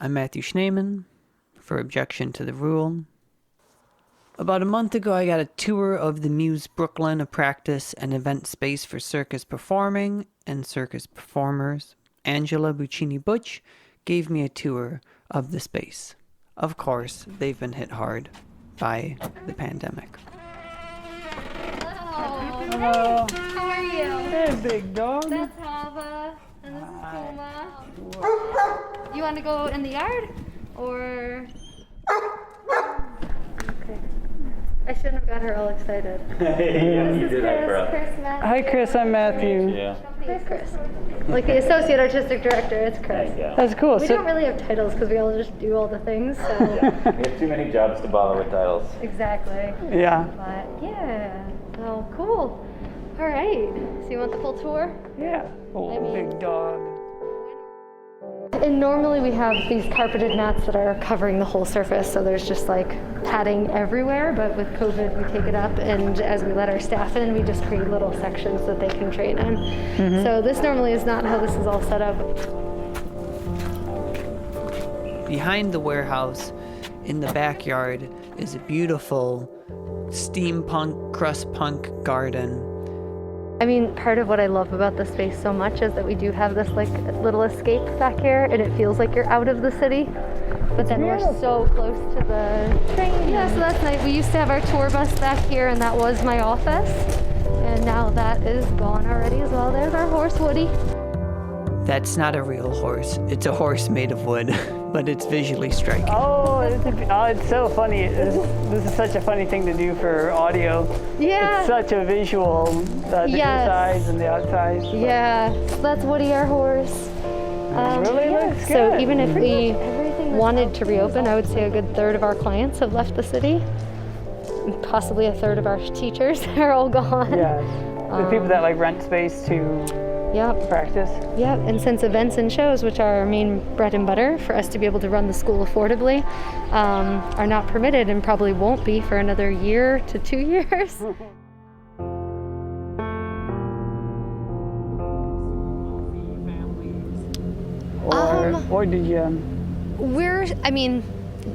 I'm Matthew Schneeman for Objection to the Rule. About a month ago, I got a tour of the Muse Brooklyn, a practice and event space for circus performing and circus performers. Angela Butch gave me a tour of the space. Of course, they've been hit hard by the pandemic. Hello. Hello. Hey, how are you? Hey, big dog. That's Hava, and this is Puma. You want to go in the yard, or? Okay. I shouldn't have got her all excited. Hey, you did that, bro. Chris, Matthew. Hi, Chris. I'm Matthew. Yeah. It's Chris. Like the associate artistic director, it's Chris. Yeah. That's cool. We don't really have titles because we all just do all the things. So. We have too many jobs to bother with titles. Exactly. Yeah. But yeah. Oh, cool. All right. So you want the full tour? Yeah. Oh, I mean- big dog. And normally we have these carpeted mats that are covering the whole surface, so there's just like padding everywhere, but with COVID we take it up, and as we let our staff in, we just create little sections that they can train in. So this normally is not how this is all set up. Behind the warehouse, in the backyard, is a beautiful steampunk, crust punk garden. I mean, part of what I love about this space so much is that we do have this like little escape back here, and it feels like you're out of the city, but then we're so close to the train. Yeah, so that's nice. We used to have our tour bus back here, and that was my office, and now that is gone already as well. There's our horse, Woody. That's not a real horse. It's a horse made of wood, but it's visually striking. Oh, it's so funny. This is such a funny thing to do for audio. Yeah. It's such a visual, the insides and the outsides. Yeah, so that's Woody, our horse. Really looks good. So even if we wanted to reopen, I would say a good third of our clients have left the city. Possibly a third of our teachers are all gone. Yeah. The people that like rent space to Yep. practice. Yep. And since events and shows, which are our main bread and butter for us to be able to run the school affordably, are not permitted and probably won't be for another year to 2 years. Or did you?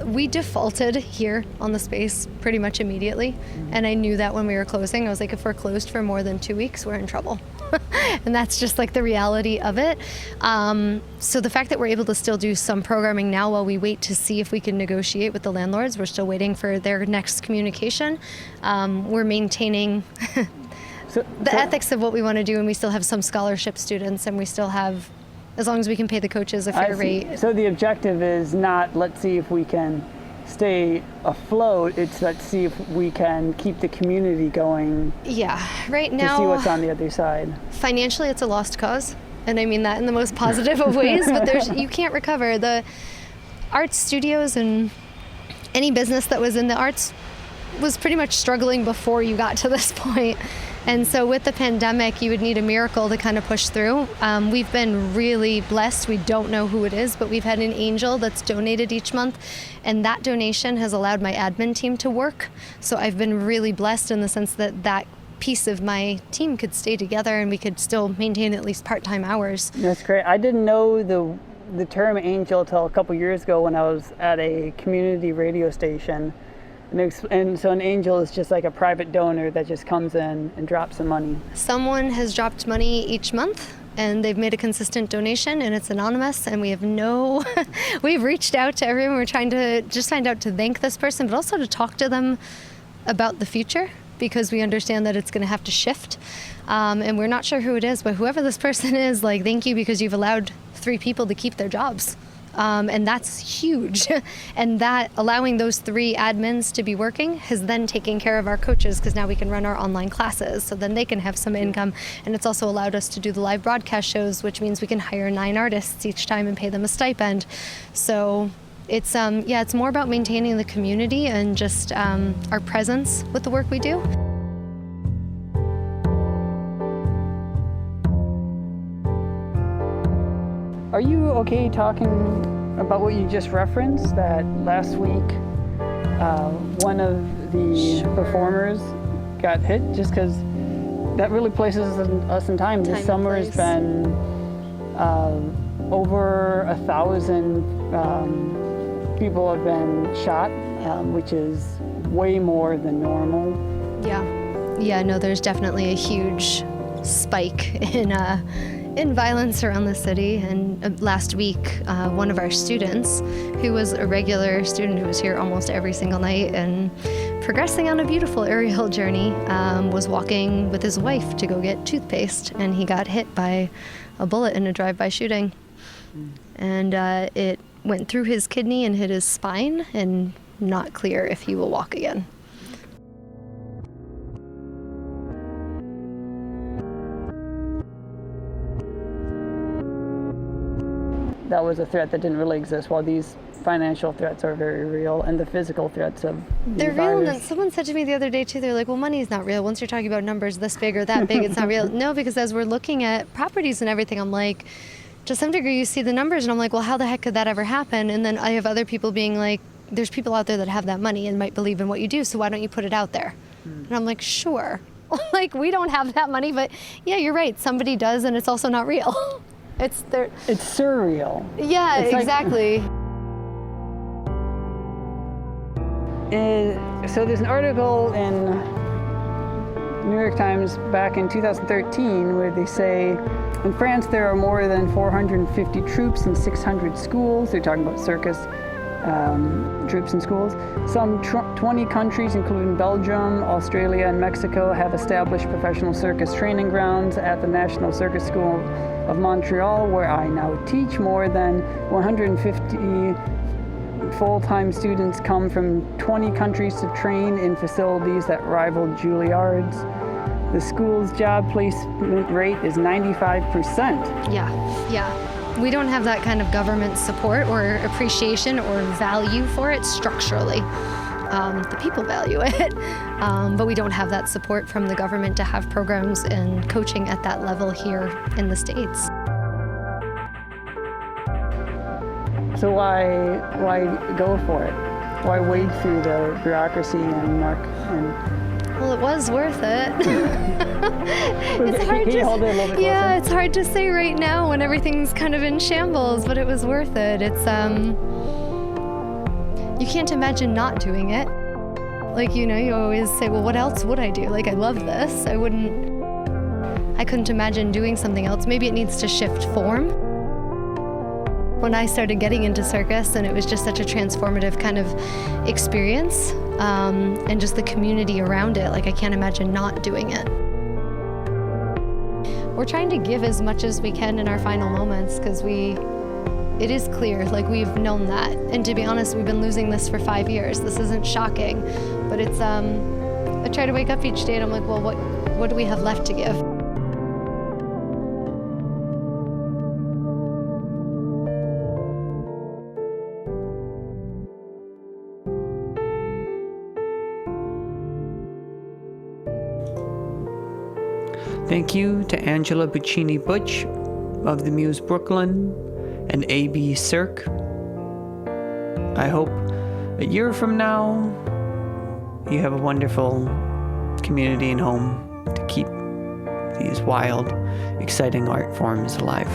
We defaulted here on the space pretty much immediately. And I knew that when we were closing, I was like, if we're closed for more than 2 weeks, we're in trouble. And that's just like the reality of it. So the fact that we're able to still do some programming now while we wait to see if we can negotiate with the landlords, we're still waiting for their next communication. We're maintaining the ethics of what we want to do, and we still have some scholarship students, and we still have, as long as we can pay the coaches a fair rate. So the objective is not let's see if we can stay afloat, it's let's see if we can keep the community going. Yeah, right now, to see what's on the other side. Financially, it's a lost cause, and I mean that in the most positive of ways, but you can't recover. The art studios and any business that was in the arts was pretty much struggling before you got to this point. And so with the pandemic, you would need a miracle to kind of push through. We've been really blessed. We don't know who it is, but we've had an angel that's donated each month, and that donation has allowed my admin team to work. So I've been really blessed in the sense that that piece of my team could stay together and we could still maintain at least part-time hours. That's great. I didn't know the term angel till a couple years ago when I was at a community radio station. And so an angel is just like a private donor that just comes in and drops some money. Someone has dropped money each month, and they've made a consistent donation, and it's anonymous, and we have we've reached out to everyone. We're trying to just find out to thank this person, but also to talk to them about the future, because we understand that it's going to have to shift. And we're not sure who it is, but whoever this person is, like, thank you, because you've allowed 3 people to keep their jobs. And that's huge. And that allowing those 3 admins to be working has then taken care of our coaches, because now we can run our online classes, so then they can have some income. And it's also allowed us to do the live broadcast shows, which means we can hire 9 artists each time and pay them a stipend. So it's it's more about maintaining the community and just our presence with the work we do. Are you okay talking about what you just referenced, that last week one of the performers got hit? Just because that really places us in time. This summer has been over 1,000 People have been shot, which is way more than normal. Yeah, no, there's definitely a huge spike in violence around the city. And last week, one of our students, who was a regular student who was here almost every single night and progressing on a beautiful aerial journey, was walking with his wife to go get toothpaste, and he got hit by a bullet in a drive-by shooting. And it went through his kidney and hit his spine, and not clear if he will walk again. That was a threat that didn't really exist, while these financial threats are very real, and the physical threats of the They're real, virus. and someone said to me the other day too, they're like, well, money's not real. Once you're talking about numbers this big or that big, it's not real. No, because as we're looking at properties and everything, I'm like, to some degree you see the numbers and I'm like, well, how the heck could that ever happen? And then I have other people being like, there's people out there that have that money and might believe in what you do, so why don't you put it out there? And I'm like, sure. Like, we don't have that money, but yeah, you're right, somebody does, and it's also not real. It's surreal. Yeah, It's like- exactly. So there's an article in New York Times back in 2013 where they say in France there are more than 450 troops in 600 schools. They're talking about circus troops in schools. Some 20 countries, including Belgium, Australia, and Mexico, have established professional circus training grounds. At the National Circus School of Montreal, where I now teach, more than 150 full-time students come from 20 countries to train in facilities that rival Juilliard's. The school's job placement rate is 95%. Yeah. We don't have that kind of government support or appreciation or value for it structurally. The people value it, but we don't have that support from the government to have programs and coaching at that level here in the States. So why go for it? Why wade through the bureaucracy and muck? Well, it was worth it. It's hard Can you hold it a little bit yeah, closer? it's hard to say right now when everything's kind of in shambles, but it was worth it. It's you can't imagine not doing it. Like, you know, you always say, well, what else would I do? Like, I love this. I couldn't imagine doing something else. Maybe it needs to shift form. When I started getting into circus, and it was just such a transformative kind of experience, and just the community around it, like, I can't imagine not doing it. We're trying to give as much as we can in our final moments, because it is clear, like, we've known that. And to be honest, we've been losing this for 5 years. This isn't shocking, but it's, I try to wake up each day and I'm like, well, what do we have left to give? Thank you to Angela Buccini Butch of the Muse Brooklyn and AB Cirque. I hope a year from now you have a wonderful community and home to keep these wild, exciting art forms alive.